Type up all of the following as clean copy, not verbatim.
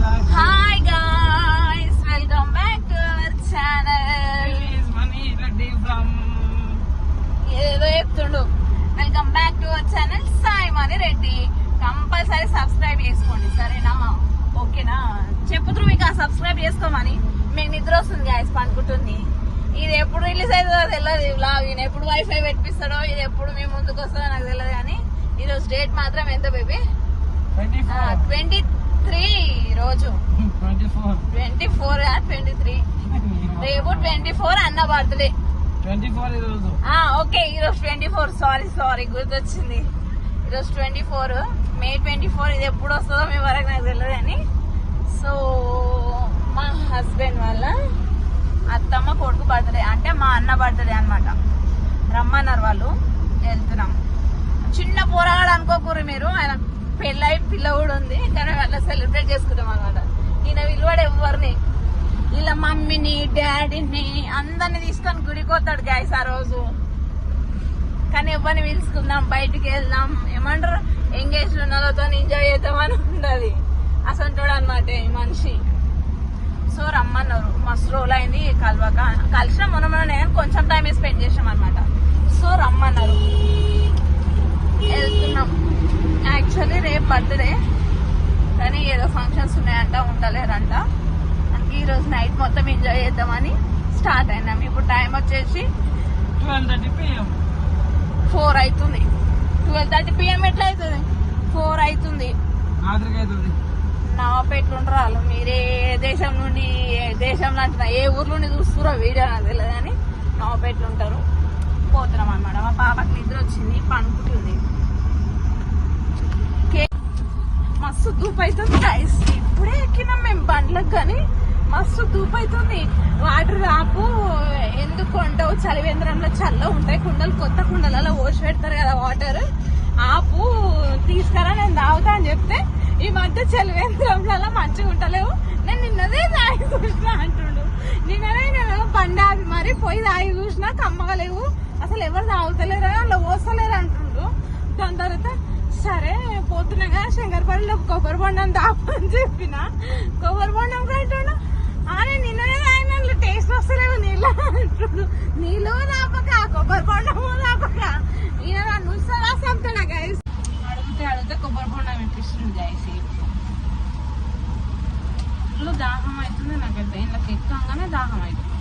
Hi guys, welcome back to our channel. ఏదో చెప్తుండు. Welcome back to our channel Sai Mani Reddy. Compulsory subscribe చేసుకోండి, సరేనా? ఓకేనా? చెప్పుతురు మీకు సబ్స్క్రైబ్ చేసుకోమని. మీకు నిద్ర వస్తుంది గాయస్, పనుకుంటుంది. ఇది ఎప్పుడు రిలీజ్ అవుతుందో తెలియదు వ్లాగ్. ఈయన ఎప్పుడు వైఫై పెట్టిస్తాడో, ఇది ఎప్పుడు మేము ముందుకు వస్తుందో నాకు తెలియదు. కానీ ఈరోజు డేట్ మాత్రం ఎంత బేబీ? 23 రోజు. 24 23. రేపు 24 అన్న బర్త్డే. ఓకే, ఈరోజు 24. సారీ గుర్తొచ్చింది. ఈరోజు 24 మే 24. ఇది ఎప్పుడు వస్తుందో మీ వరకు నాకు తెలియదు. అని సో మా హస్బెండ్ వాళ్ళ అత్తమ్మ కొడుకు బర్త్డే, అంటే మా అన్న బర్త్డే అనమాట. రమ్మన్నారు వాళ్ళు, వెళ్తున్నాం. చిన్న పోరాడు అనుకోకూరు మీరు, ఆయన పెళ్ళై పిల్ల కూడా ఉంది. కానీ అట్లా సెలబ్రేట్ చేసుకుంటాం అనమాట. ఈయన విలువడు ఎవరిని, వీళ్ళ మమ్మీని డాడీని అందరిని తీసుకొని గుడిపోతాడు గాయస్ ఆ రోజు. కానీ ఎవరిని పిలుచుకుందాం, బయటికి వెళ్దాం, ఏమంటారు ఎంగేజ్ ఉన్న వాళ్ళతో ఎంజాయ్ చేద్దామని ఉండదు. అసంటోడు అనమాట ఈ మనిషి. సో రమ్మన్నారు. మస్తు రోజులు అయింది కలవక. కలిసిన మొన్న కొంచెం టైం స్పెండ్ చేసాం అనమాట. సో రమ్మన్నారు, వెళ్తున్నాం. యాక్చువల్లీ రేపు బర్త్డే, కానీ ఏదో ఫంక్షన్స్ ఉన్నాయంట, ఉండలేరంట. అందుకే ఈరోజు నైట్ మొత్తం ఎంజాయ్ చేద్దామని స్టార్ట్ అయినాం. ఇప్పుడు టైం వచ్చేసి 12:30 PM. 4 అవుతుంది. 12:30 PM ఎట్లా అవుతుంది? 4 అవుతుంది. నవాపేట్లుంటారు వాళ్ళు. మీరే దేశం నుండి, దేశంలో అంటున్నా, ఏ ఊర్లో నుండి చూస్తారో వీడియో నాకు తెలియదు. కానీ నవాపేట్లు ఉంటారు. పోతున్నాం అనమాట. మా పాపకి నిద్ర వచ్చింది, పనుకుంటుంది. మస్తు దూపు అవుతుంది గైస్. ఇప్పుడే ఎక్కినాం మేము బండ్లకు, కానీ మస్తు దూపు అవుతుంది. వాటర్ ఆపు, ఎందుకు కొంటావు? చలివేంద్రంలో చల్ల ఉంటాయి కుండలు, కొత్త కుండలలో పోసి పెడతారు కదా వాటర్. ఆపు, తీసుకురా, నేను తాగుతా అని చెప్తే ఈ మధ్య చలివేంద్రంలో మంచిగా ఉంటలేవు, నేను నిన్నదే తాగి చూసినా అంటుండు. నిన్ననే నేను బండి ఆపి మరి పోయి తాగి చూసినా కమ్మగలేవు, అసలు ఎవరు తాగుతలేరు, అలా పోస్తలేరు అంటుండు. దాని తర్వాత సరే పోతున్నాగా శంకరపల్లిలో కొబ్బరి బొండం తాపని చెప్పిన. కొబ్బరి బొండం కట్టాడు. నేను నిన్ననే తాగిన, టేస్ట్ వస్తలేవు నీళ్ళు అంటుడు. నీళ్ళు తాపక, కొబ్బరి బొండము తాపక. ఈయన నన్ను సలా సంతాడా గైస్. అడిగితే కొబ్బరి బొండం ఇప్పిస్తుంది గైస్. ఇల్లు దాహం అవుతుంది నాకైతే. ఇంట్లోకి ఎక్కగానే దాహం అవుతుంది,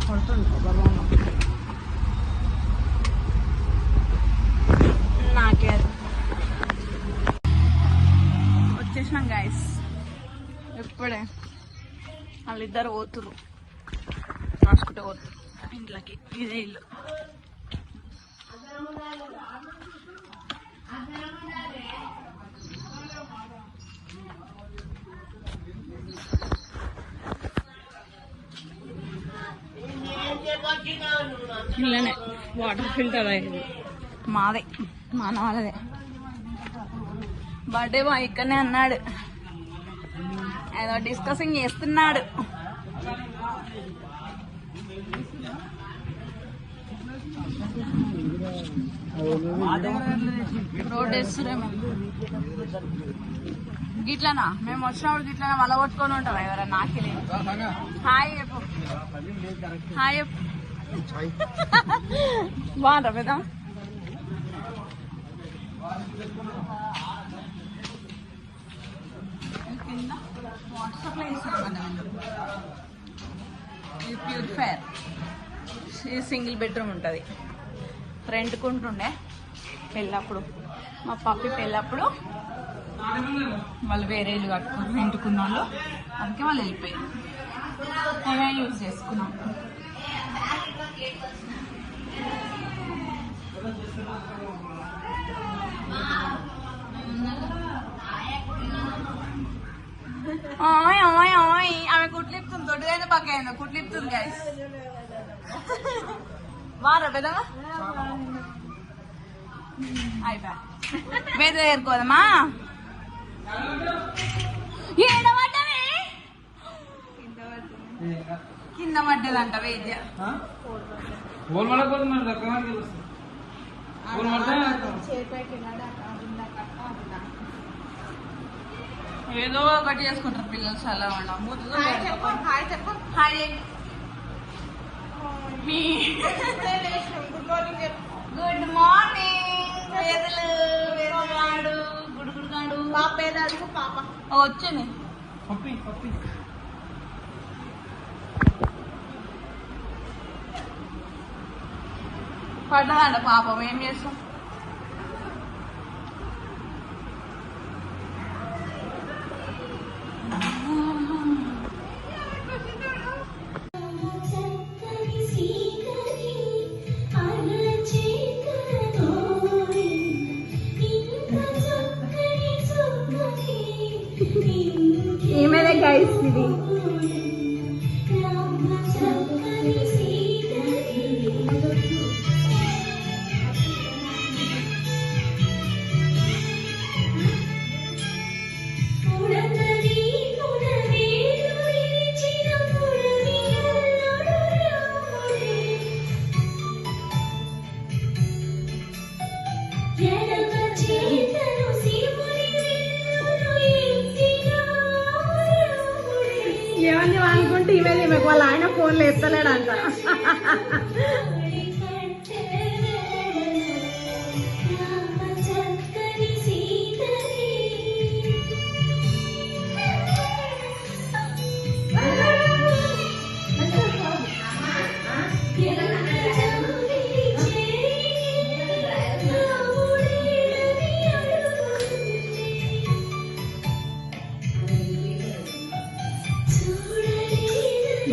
కొడుతుంది కొబ్బరి బొండం. నాకే వచ్చేసినాం గైస్. ఎప్పుడే వాళ్ళిద్దరు పోతురు, రాసుకుంటే పోతురు ఇంట్లోకి. ఇదే ఇల్లు. ఇలానే వాటర్ ఫిల్టర్ అయ్యేది మాదే, మా వాళ్ళదే. బర్త్డే మా ఇక్కడనే అన్నాడు, ఏదో డిస్కసింగ్ చేస్తున్నాడు. రోడ్ వేస్తురేమో గిట్లనా? మేము వచ్చినప్పుడు గిట్లనా మళ్ళా కొట్టుకొని ఉంటాం ఎవరైనా. నాకే హాయ్ చెప్పు, హాయ్ చెప్పు. బాగుంటా పెద్ద. కింద వాటర్ సప్లై ఇస్తాం. ఇది ప్యూరిఫైర్. సింగిల్ బెడ్రూమ్ ఉంటుంది. రెంట్కుంటుండే పెళ్ళప్పుడు, మా పప్పి పెళ్ళప్పుడు వాళ్ళు వేరే ఇల్లు కట్టుకుని రెంట్కున్న వాళ్ళు, అందుకే వాళ్ళు వెళ్ళిపోయారు. మేమే యూజ్ చేసుకున్నాం. ఆమె కుట్లిప్తుంది, దొడ్డుదైనా పక్కైందో కుట్లిప్తుంది గైస్. వారా పెద్దగా అయిపోయా వేద ఏరుకోదమ్మా. ఏడవడ్డమే కింద పడ్డదంట వేద్య. ఏదో ఒకటి చేసుకుంటారు పిల్లలు చాలా హాయ్ చెప్పు హాయ్ చెప్పు హాయ్ మీ గుడ్ మార్నింగ్ చెప్పు గుడ్ మార్నింగ్ వేదలు వేదగాడు గుడుగుడుగాడు పాప ఏదో అడుగు పాప వచ్చింది పడ్డదంట పాపం ఏం చేస్తాం ఈమెనే గైస్ ఇది ఏమని అనుకుంటే ఈమె వాళ్ళ ఆయన ఫోన్లు ఎత్తలేడంట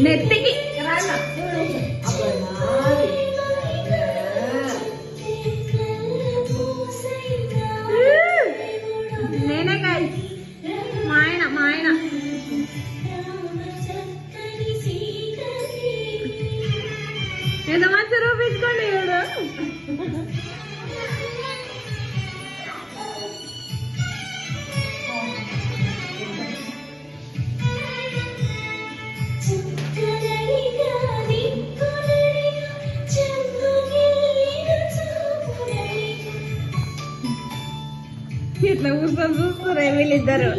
నెత్తికి నేనే గాయ మా ఆయన ఎంత మంచి రూపించుకోండి ఇవిడు ఇట్లా కూర్చొని చూస్తురే వీళ్ళిద్దరు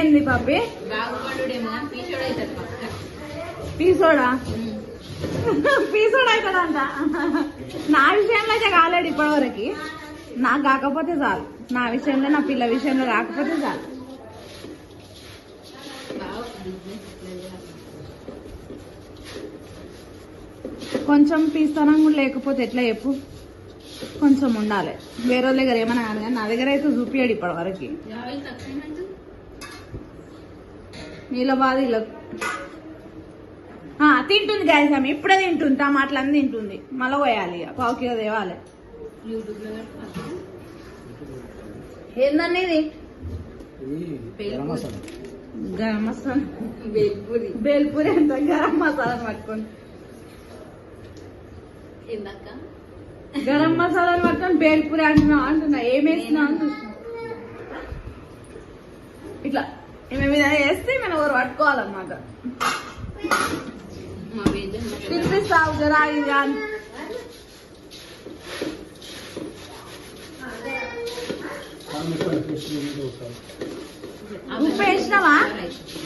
ఏంది పాపి పీసోడా పీసోడా అవుతాడంట నా విషయంలో అయితే కాలేడు ఇప్పటివరకు నాకు కాకపోతే చాలు నా విషయంలో నా పిల్ల విషయంలో కాకపోతే చాలు కొంచెం పీస్తనం కూడా లేకపోతే ఎట్లా చెప్పు కొంచెం ఉండాలి వేరే వాళ్ళ దగ్గర ఏమన్నా కానీ నా దగ్గర అయితే చూపియాడు ఇప్పటివరకు నీళ్ళ బాధ ఇలా తింటుంది గాయస్ ఆమె ఇప్పుడే తింటుంది టమాటలన్నీ తింటుంది మళ్ళీ పోయాలి ఇక పావు కిలో తేవాలి ఏందన్నీ ఇది గరం మసాలా బేల్పూరి అంత గరం మసాలా పట్టుకొని గరం మసాలాలు పట్టుకొని బేల్పూరి అంటున్నా ఏమేసినా అని చూసిన ఇట్లా ఈమె మీద వేస్తే మనం ఎవరు పట్టుకోవాలన్నమాట తినిపిస్తావు జరా ఇది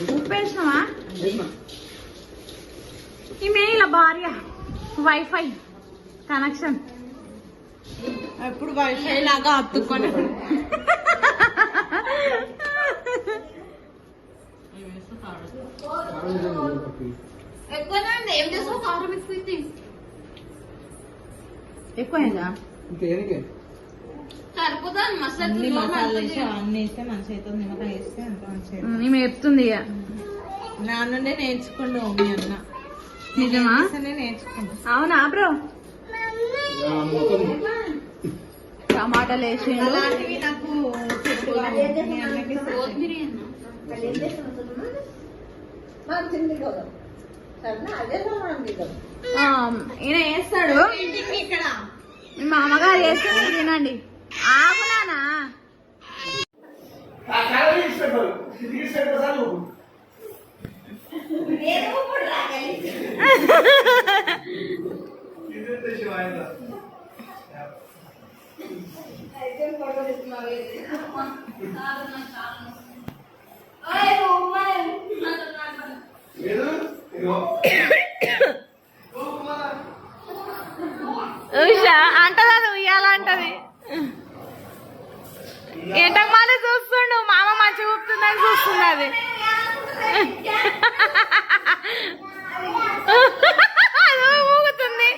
ఉప్పు వేసినావా ఈమె ఇలా భార్య వైఫై కనెక్షన్ ఎప్పుడు వైఫై లాగా అత్తుకొని ఏం చేస్తావు కారం ఎక్కువ ఎక్కువైందా సరిపోతా అన్ని మసాలా వేసి అన్ని వేస్తే మంచి అవుతుంది నిమ్మకాయ వేస్తే అంత మంచి మేము చెప్తుంది ఇక నా నుండే నేర్చుకుండు మీ అన్న నిజమా నేర్చుకుంటా అవునా బ్రో టమాటాలు వేసిండు అలాంటివి నాకు చెట్టు మీ అన్నకి ఈయన వేస్తాడు ఇక్కడ మీ మామగారు వేస్తే మీరు తినండి ఆగునానా ఉషా అంటది అది ఉయ్యాలంటది ఎంటకు మళ్ళీ చూస్తుండు మామ మంచిగా ఊపుతుందని చూస్తుంది అది అది ఊగుతుంది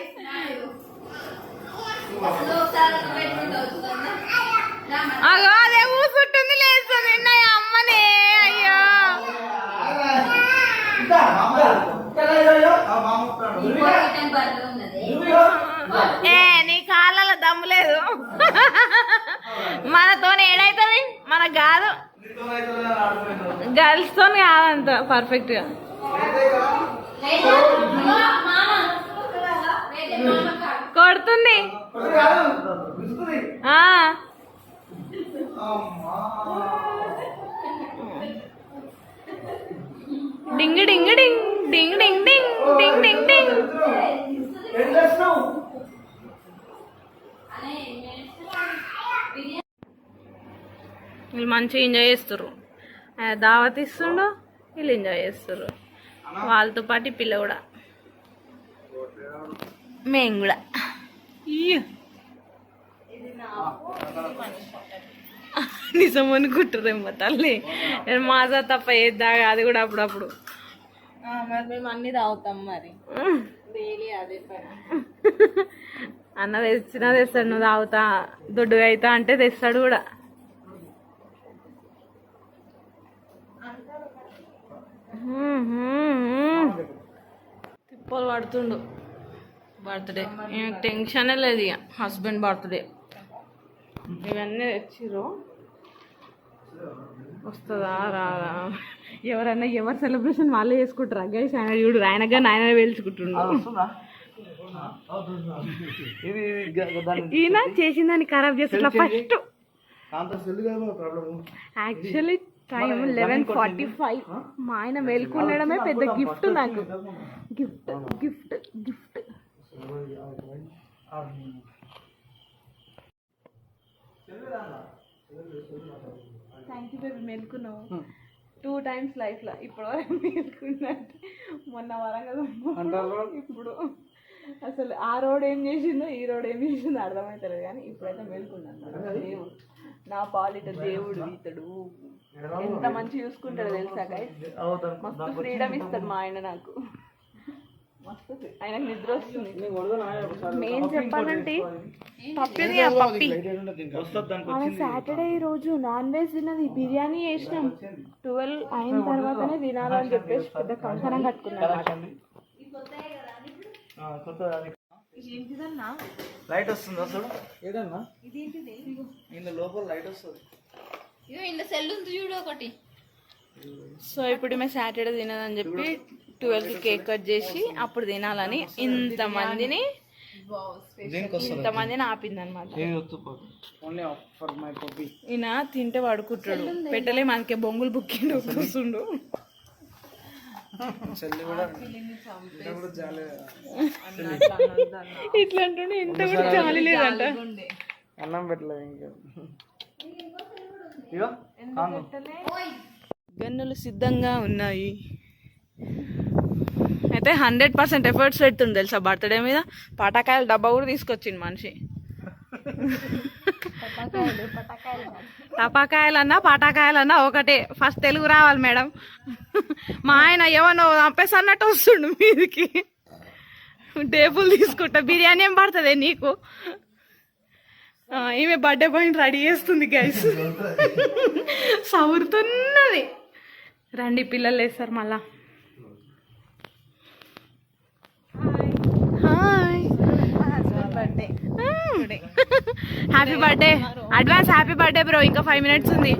అగో అదే ఊసుంటుంది లేస్తుంది నా అమ్మనే అయ్యో ఏ నీ కాళ్ళలో దమ్ము లేదు మనతో ఏడైతుంది మనకు కాదు గర్ల్స్ తో కాదంత పర్ఫెక్ట్ గా కొడుతుంది ఆ డింగ్ డింగ్ డింగ్ డింగ్ డింగ్ డింగ్ డింగ్ డింగ్ డింగ్ వీళ్ళు మంచిగా ఎంజాయ్ చేస్తారు దావత్ ఇస్తుండు వీళ్ళు ఎంజాయ్ చేస్తారు వాళ్ళతో పాటు ఈ పిల్ల కూడా మేము కూడా నిజం అనుకుంటారేమో తల్లి నేను మాజా తప్ప ఏది దాగా అది కూడా అప్పుడప్పుడు మరి మేము అన్ని తాగుతాం మరి డైలీ అదే పని అన్న తెచ్చినా తెస్తాడు నువ్వు తాగుతా దొడ్డుగా అవుతా అంటే తెస్తాడు కూడా తిప్పలు పడుతుండు బర్త్డే టెన్షన్ లేదు ఇక హస్బెండ్ బర్త్డే ఇవన్నీ తెచ్చిర్రు వస్తుందా రాదా ఎవరైనా ఎవరు సెలబ్రేషన్ వాళ్ళే చేసుకుంటారు గైస్ ఆయన చూడు ఆయనగా ఆయన పేల్చుకుంటుండు ఈయన చేసిన దాన్ని ఖరాబ్ చేస్తున్నా ఫస్ట్ యాక్చువల్లీ టైం 11:45 మా ఆయన మేల్కొనడమే పెద్ద గిఫ్ట్ నాకు gift gift gift thank you baby మేల్కున్నావు 2 times లైఫ్లో ఇప్పుడు వరకు మేల్కున్నట్టు మొన్న వరంగల్ ఇప్పుడు అసలు ఆ రోడ్ ఏం చేసిందో ఈ రోడ్ ఏం చేసిందో అర్థమవుతలేదు కానీ ఇప్పుడైతే మేల్కున్నాను దేవుడు నా పాలిట దేవుడు ఇతడు ఎంత మంచి చూసుకుంటాడు తెలుసా గైస్ మస్తు ఫ్రీడమ్ ఇస్తాడు మా ఆయన నాకు మస్తు ఆయనకు నిద్ర వస్తుంది మెయిన్ చెప్పాలంటే పప్పి పప్పి మన సాటర్డే రోజు నాన్ వెజ్ తిన్నది బిర్యానీ చేసినాం 12 అయిన తర్వాతనే తినాలని చెప్పేసి పెద్ద కంకణం కట్టుకున్నాం ఏంటిదన్నా లైట్ వస్తుంది అసలు ఏదన్నా ఇందులో లోపల లైట్ వస్తుంది ఇంత సెల్ ఉంది చూడు ఒకటి సో ఇప్పుడు మేము సాటర్డే తినదని చెప్పి 12కి కేక్ కట్ చేసి అప్పుడు తినాలని ఇంతమందిని ఆపింది అనమాట ఈయన తింటే పడుకుంటాడు పెట్టలే మనకే బొంగులు బుక్కిండు కూర్చుండు ఇట్లా అంటుండే ఇంత కూడా జాలి లేదంట అన్నం పెట్టలేదు ఇంకా గన్నులు సిద్ధంగా ఉన్నాయి అయితే 100% ఎఫర్ట్స్ పెడుతుంది తెలుసా బర్త్డే మీద పటాకాయల డబ్బా కూడా తీసుకొచ్చింది మనిషి టపాకాయలన్నా పటాకాయలన్నా ఒకటే, ఫస్ట్ తెలుగు రావాలి మేడం. మా ఆయన ఏమన్నా చంపేసి అన్నట్టు వస్తుండు మీదికి. టేబుల్ తీసుకుంటా, బిర్యానీ ఏం పడుతుంది నీకు. ఈమె బర్త్డే పాయింట్ రెడీ చేస్తుంది గైస్, సవురుతున్నది. రండి పిల్లలు వేస్తారు మళ్ళా. Hi, happy birthday advance, happy birthday bro. ఇంకా 5 minutes ఉంది.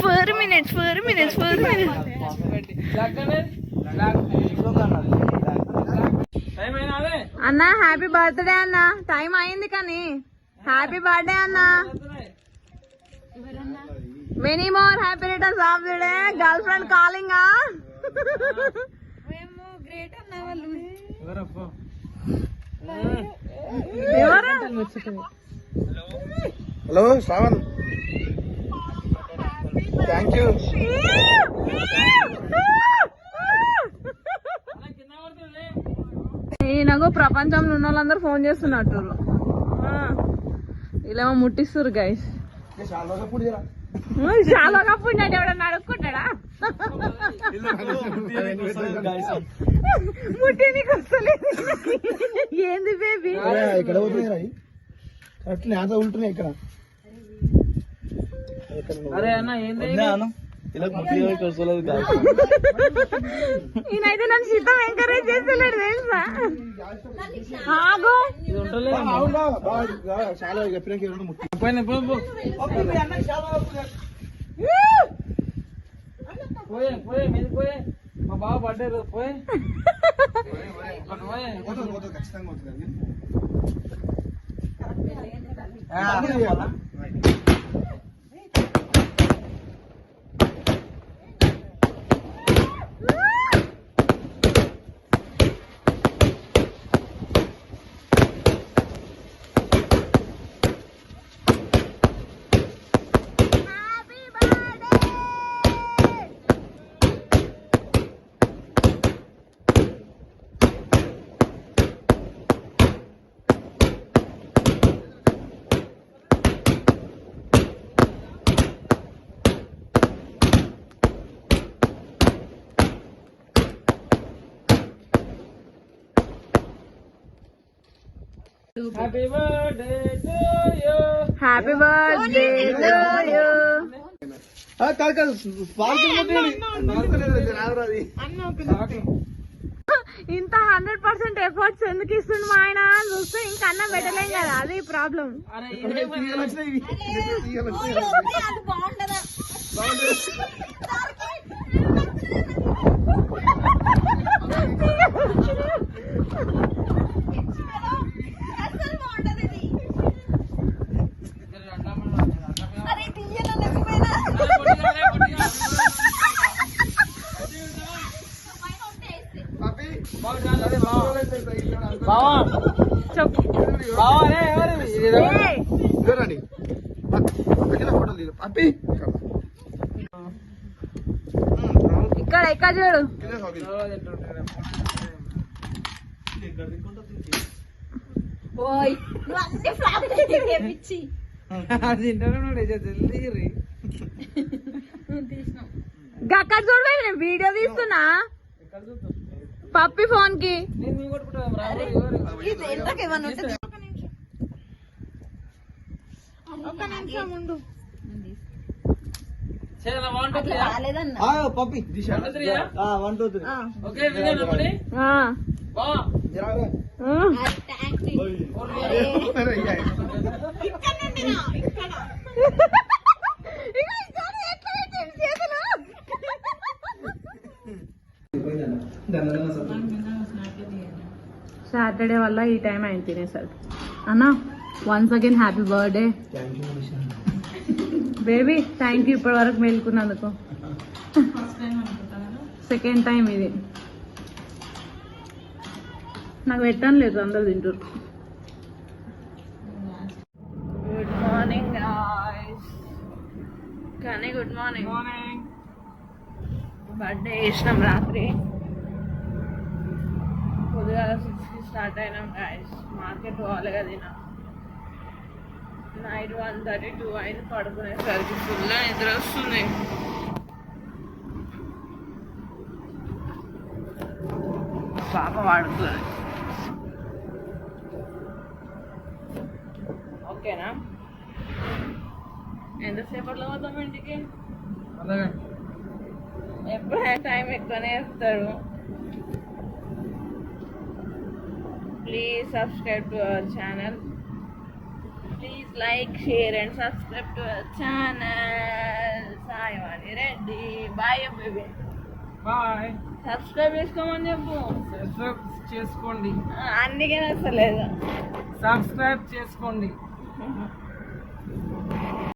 4 minutes. అన్న హ్యాపీ బర్త్డే అన్న, టైం అయింది కానీ హ్యాపీ బర్త్డే అన్న. Many more happy returns of the day. Girl friend calling. Hello Shravan, thank you. ఈయనకు ప్రపంచంలో ఉన్న వాళ్ళందరూ ఫోన్ చేస్తున్నట్టు, ఇలా ముట్టిస్తారు గైస్. చాలా కప్పుడు ఎవడన్నా అడుక్కుంటాడా? ముట్టి నీకు వస్తలేదు ఏంది బేబీ? ఇక్కడ పోతున్నాయి కరెక్ట్ ఉంటున్నాయి ఇక్కడ. అరే అన్న ఈయనైతే నన్ను శీతం ఎంకరేజ్ చేస్తలేడు తెలుసా. ఆగు, మా బావ బర్త్డే పోయి happy birthday to you. Happy birthday to you. ఇంత 100% ఎఫర్ట్స్ ఎందుకు ఇస్తుంది మా ఆయన చూస్తే ఇంకా అన్నం పెట్టలేం కదా, అది ప్రాబ్లం. చెప్పు ఇక్కడ ఎక్కడ చూడు. అక్కడ చూడు, నేను వీడియో తీస్తున్నా పప్పి ఫోన్ కి. పప్పి సాటర్డే వల్ల ఈ టైం అయింది తినేసరికి. అన్నా once again happy birthday baby. Thank you ఇప్పటి వరకు మేలుకున్నందుకు. సెకండ్ టైం ఇది. నాకు పెట్టడం లేదు, అందరు తింటారు. గుడ్ మార్నింగ్ కానీ గుడ్ మార్నింగ్. బర్త్డే చేసినాం రాత్రి, పొద్దుగాల 6కి స్టార్ట్ అయినాం గాయస్. మార్కెట్ పోవాలి కదా. నైట్ 1:32 అయింది పడుకునేసరికి ఫుల్ నిద్ర వస్తుంది. పాప వాడుతుంది. ఓకేనా? ఎంతసేపట్లో పోతాం ఇంటికి? ఎప్పుడైనా టైం ఎక్కువనే ఇస్తాడు. Please subscribe to our channel. Please like, share and subscribe to our channel. Saivani Reddy. Bye baby. Bye. Subscribe చేసుకోమని చెప్పు. సబ్స్క్రైబ్ చేసుకోండి. అందుకే నచ్చలేదు. సబ్స్క్రైబ్ చేసుకోండి.